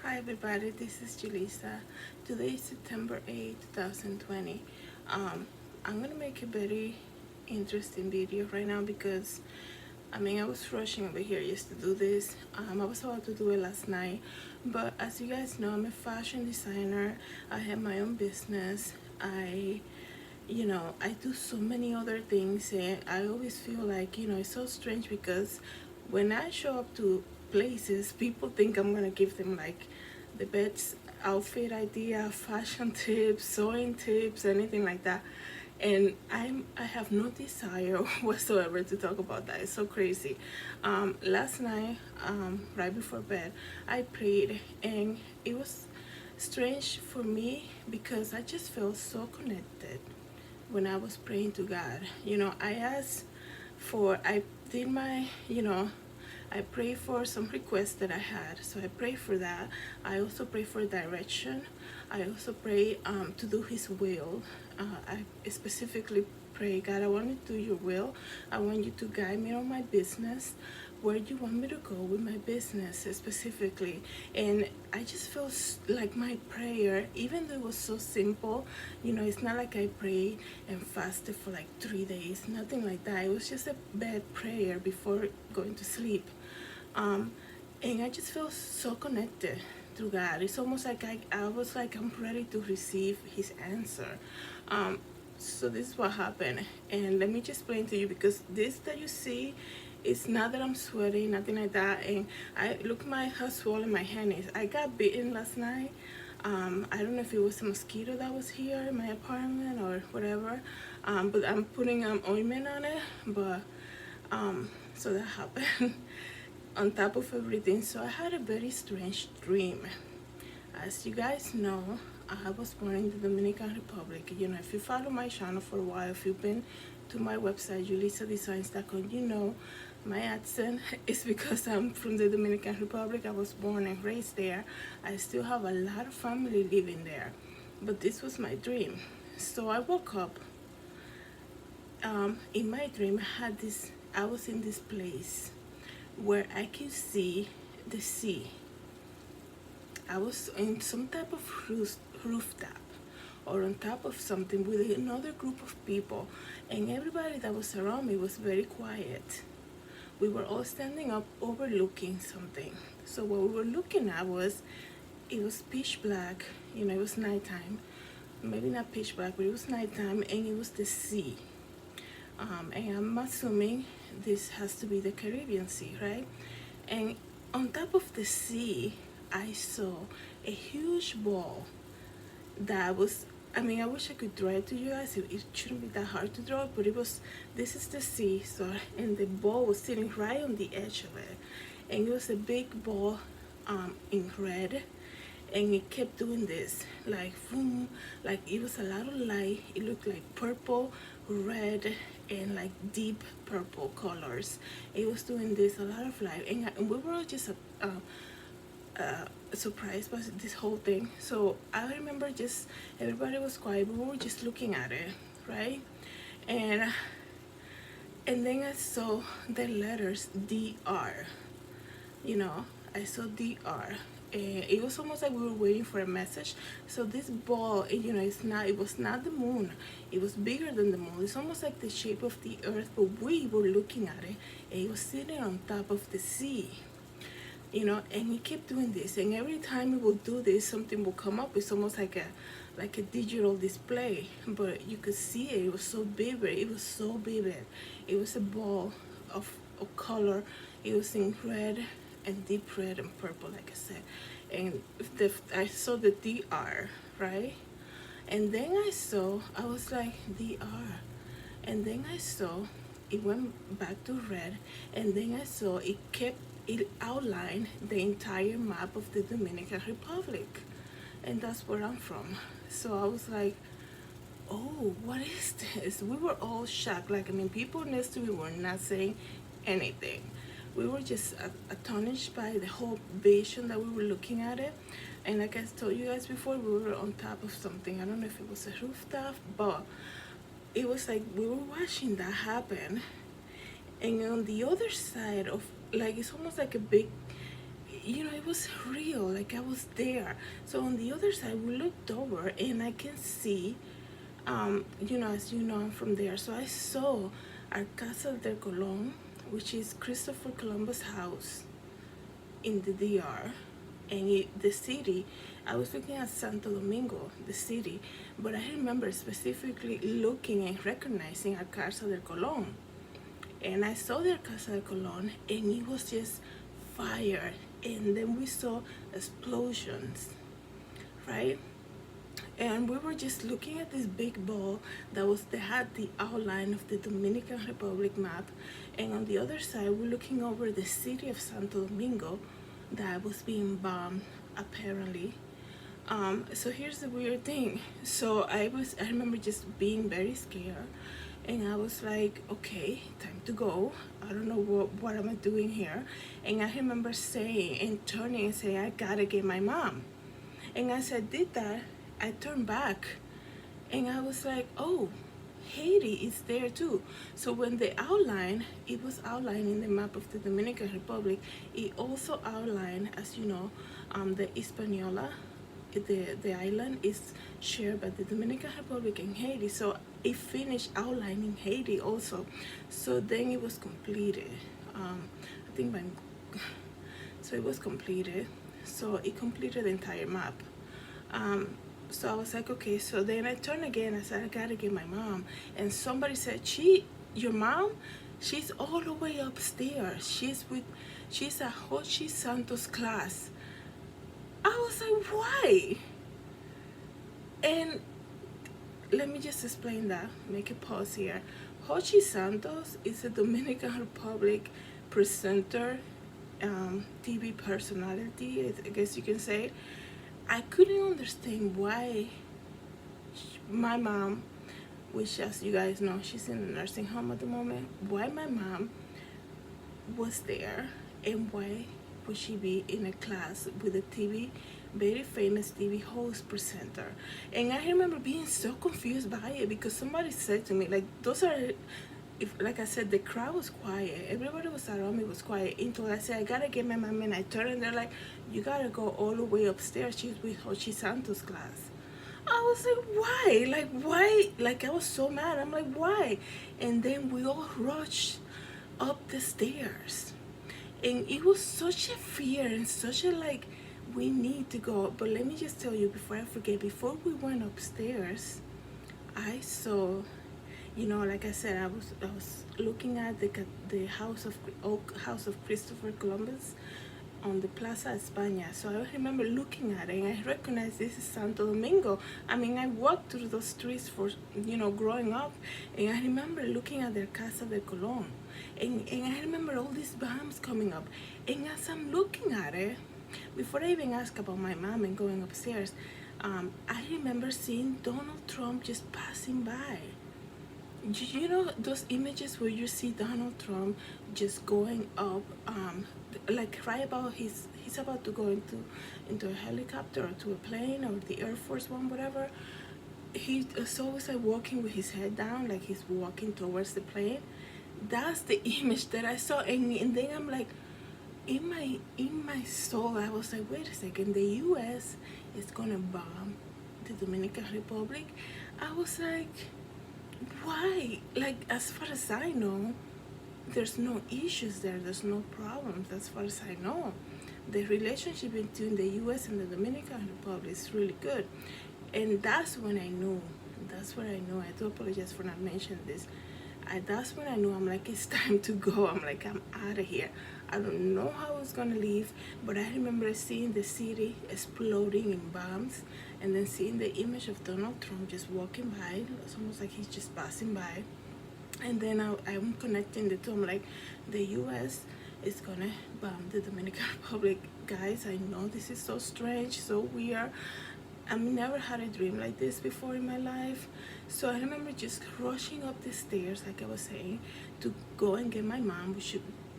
Hi everybody, this is Julissa. Today is September 8th, 2020. I'm gonna make a very interesting video right now because I was rushing over here just to do this. I was about to do it last night, but as you guys know, I'm a fashion designer. I have my own business. I do so many other things, and I always feel like, it's so strange because when I show up to places, people think I'm gonna give them like the best outfit idea, fashion tips, sewing tips, anything like that. And I have no desire whatsoever to talk about that. It's so crazy. Last night, right before bed, I prayed, and it was strange for me because I just felt so connected when I was praying to God. I did my, I prayed for some requests that I had. So I prayed for that. I also prayed for direction. I also pray to do His will. I specifically pray, God, I want to do your will. I want you to guide me on my business, where you want me to go with my business specifically. And I just feel like my prayer, even though it was so simple, it's not like I prayed and fasted for like 3 days, nothing like that. It was just a bad prayer before going to sleep. And I just feel so connected to God. It's almost like I was like, I'm ready to receive His answer. So this is what happened, and let me just explain to you, because this that you see, it's not that I'm sweating, nothing like that. And I look how swollen my hand is. I got bitten last night. I don't know if it was a mosquito that was here in my apartment or whatever, but I'm putting ointment on it. But so that happened. On top of everything, so I had a very strange dream. As you guys know, I was born in the Dominican Republic. If you follow my channel for a while, if you've been to my website, julissadesigns.com, my accent is because I'm from the Dominican Republic. I was born and raised there. I still have a lot of family living there. But this was my dream. So I woke up. In my dream, I was in this place where I could see the sea. I was in some type of rooftop or on top of something with another group of people, and everybody that was around me was very quiet. We were all standing up overlooking something. So what we were looking at it was pitch black, it was nighttime. Maybe not pitch black, but it was nighttime, and it was the sea. And I'm assuming this has to be the Caribbean Sea, right? And on top of the sea, I saw a huge ball that was, I wish I could draw it to you guys. It shouldn't be that hard to draw, but this is the sea, so, and the ball was sitting right on the edge of it. And it was a big ball in red, and it kept doing this, like boom, like it was a lot of light. It looked like purple, red, and like deep purple colors. It was doing this, a lot of light, and we were all just surprised by this whole thing. So I remember just everybody was quiet, but we were just looking at it, right? And then I saw the letters DR. I saw DR. It was almost like we were waiting for a message. So this ball, it was not the moon. It was bigger than the moon. It's almost like the shape of the earth, but we were looking at it, and it was sitting on top of the sea. And he kept doing this, and every time he would do this, something would come up. It's almost like a digital display, but you could see it. It was so vivid. It was so vivid. It was a ball of color. It was in red and deep red and purple, like I said. And I saw the DR, right? And then I was like, DR. And then I saw it went back to red, and then I saw it outlined the entire map of the Dominican Republic, and that's where I'm from. So I was like, oh, what is this? We were all shocked. People next to me were not saying anything. We were just astonished by the whole vision that we were looking at it. And like I told you guys before, we were on top of something. I don't know if it was a rooftop, but it was like we were watching that happen. And on the other side of, it's almost like a big, it was real, like I was there. So on the other side, we looked over and I can see, as you know, I'm from there. So I saw our Casa del Colón, which is Christopher Columbus' house in the DR, and the city. I was looking at Santo Domingo, the city, but I remember specifically looking and recognizing our Casa del Colón. And I saw their Casa del Colón, and it was just fire. And then we saw explosions, right? And we were just looking at this big ball that had the outline of the Dominican Republic map, and on the other side we're looking over the city of Santo Domingo that was being bombed apparently. So here's the weird thing. So I remember just being very scared, and I was like, okay, time to go. I don't know what am I doing here. And I remember saying and turning and saying, I gotta get my mom. And as I did that, I turned back and I was like, oh, Haiti is there too. So when it was outlining the map of the Dominican Republic, it also outlined, as you know, the Hispaniola, the island is shared by the Dominican Republic and Haiti. So it finished outlining Haiti also. So then it was completed. I think so it was completed. So it completed the entire map. So I was like, okay. So then I turned again. I said, I gotta get my mom. And somebody said, your mom? She's all the way upstairs. She's at Hochi Santos class. I was like, why? And let me just explain that. Make a pause here. Hochi Santos is a Dominican Republic presenter, TV personality, I guess you can say. I couldn't understand why my mom, which as you guys know, she's in a nursing home at the moment, why my mom was there and why would she be in a class with a very famous TV host presenter. And I remember being so confused by it because somebody said to me, like, like I said, the crowd was quiet. Everybody was around me was quiet until I said, I gotta get my mom, and I turned and they're like, you gotta go all the way upstairs. She's with Hochi Santos class. I was like, why? Like, why? Like, I was so mad. I'm like, why? And then we all rushed up the stairs. And it was such a fear and such a like, we need to go. But let me just tell you before I forget, before we went upstairs, I saw, like I said, I was looking at the house of Christopher Columbus on the Plaza España. So I remember looking at it and I recognized this is Santo Domingo. I mean, I walked through those streets for, growing up, and I remember looking at their Casa de Colón. And I remember all these bombs coming up. And as I'm looking at it, before I even ask about my mom and going upstairs, I remember seeing Donald Trump just passing by. Those images where you see Donald Trump just going up, like right about he's about to go into a helicopter or to a plane or the Air Force One, whatever. He's always like walking with his head down, like he's walking towards the plane. That's the image that I saw, and then I'm like, in my soul, I was like, wait a second, the U.S. is gonna bomb the Dominican Republic. I was like, why? Like, as far as I know, there's no issues there. There's no problems as far as I know. The relationship between the U.S. and the Dominican Republic is really good. And that's when I knew. I do apologize for not mentioning this. That's when I knew, I'm like, it's time to go. I'm like, I'm out of here. I don't know how I was going to leave, but I remember seeing the city exploding in bombs and then seeing the image of Donald Trump just walking by. It's almost like he's just passing by. And then I'm connecting the two. I'm like, the U.S. is going to bomb the Dominican Republic. Guys, I know this is so strange, so weird. I've never had a dream like this before in my life. So I remember just rushing up the stairs, like I was saying, to go and get my mom.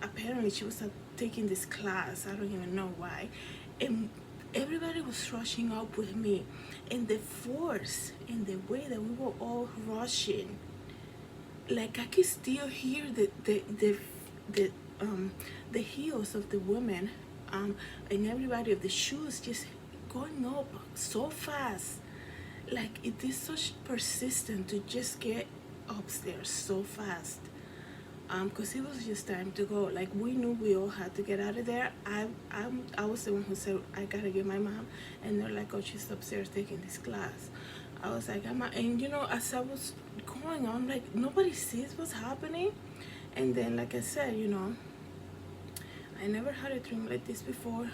Apparently she was taking this class. I don't even know why. And everybody was rushing up with me. And the force and the way that we were all rushing, like I could still hear the heels of the women and everybody of the shoes just going up so fast. Like it is such persistent to just get upstairs so fast. Because it was just time to go. Like we knew we all had to get out of there. I was the one who said I gotta get my mom, and they're like, oh, she's upstairs taking this class. I was like, and you know, as I was going on, like nobody sees what's happening. And then, like I said, you know, I never had a dream like this before.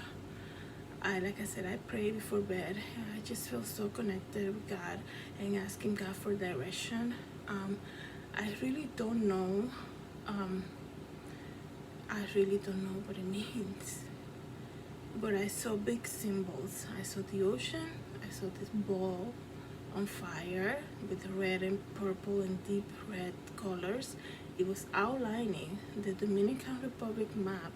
Like I said, I pray before bed. I just feel so connected with God and asking God for direction. I really don't know. I really don't know what it means. But I saw big symbols. I saw the ocean. I saw this ball on fire with red and purple and deep red colors. It was outlining the Dominican Republic map,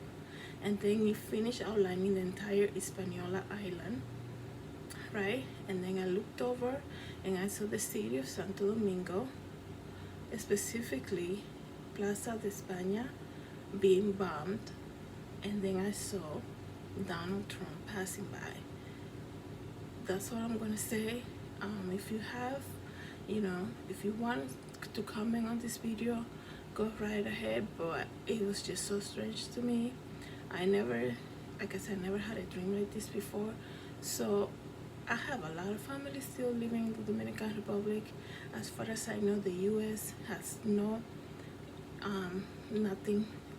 and then it finished outlining the entire Hispaniola island, right? And then I looked over and I saw the city of Santo Domingo, specifically Plaza de España, being bombed, and then I saw Donald Trump passing by. That's what I'm gonna say. If you have, you know, if you want to comment on this video, go right ahead. But it was just so strange to me. I never, like I said, never had a dream like this before. So I have a lot of family still living in the Dominican Republic. As far as I know, the U.S. has nothing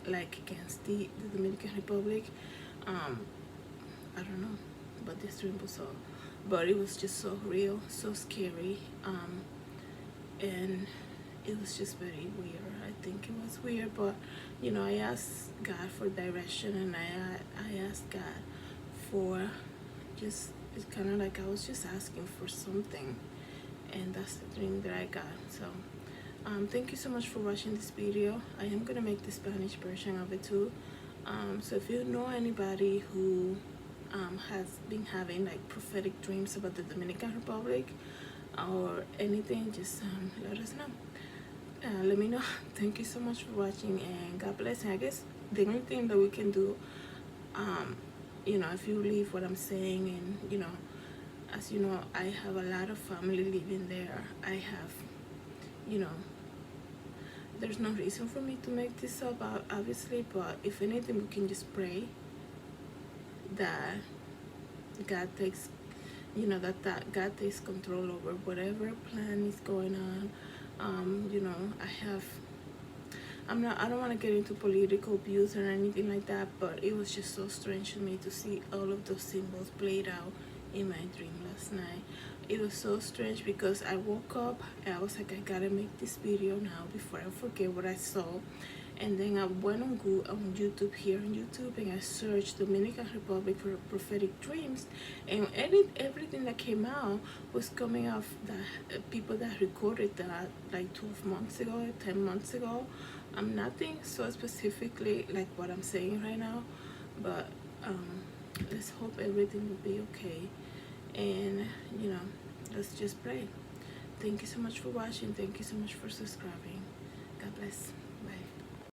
like against the Dominican Republic. I don't know, but this dream was so, but it was just so real, so scary, and it was just very weird. I think it was weird, but you know, I asked God for direction, and I asked God for just, it's kind of like I was just asking for something, and that's the dream that I got. So thank you so much for watching this video. I am gonna make the Spanish version of it too. So if you know anybody who has been having like prophetic dreams about the Dominican Republic or anything, just let us know. Let me know. Thank you so much for watching, and God bless. And I guess the only thing that we can do, you know, if you believe what I'm saying, and you know, as you know, I have a lot of family living there. I have, you know, there's no reason for me to make this up, obviously, but if anything, we can just pray that God takes, you know, that God takes control over whatever plan is going on. You know, I don't want to get into political views or anything like that, but it was just so strange to me to see all of those symbols played out in my dream last night. It was so strange because I woke up and I was like, I gotta make this video now before I forget what I saw. And then I went on YouTube, here on YouTube, and I searched Dominican Republic for prophetic dreams, and everything that came out was coming off the people that recorded that like 12 months ago, 10 months ago. Nothing so specifically like what I'm saying right now, but let's hope everything will be okay. And you know, let's just pray. Thank you so much for watching. Thank you so much for subscribing. God bless.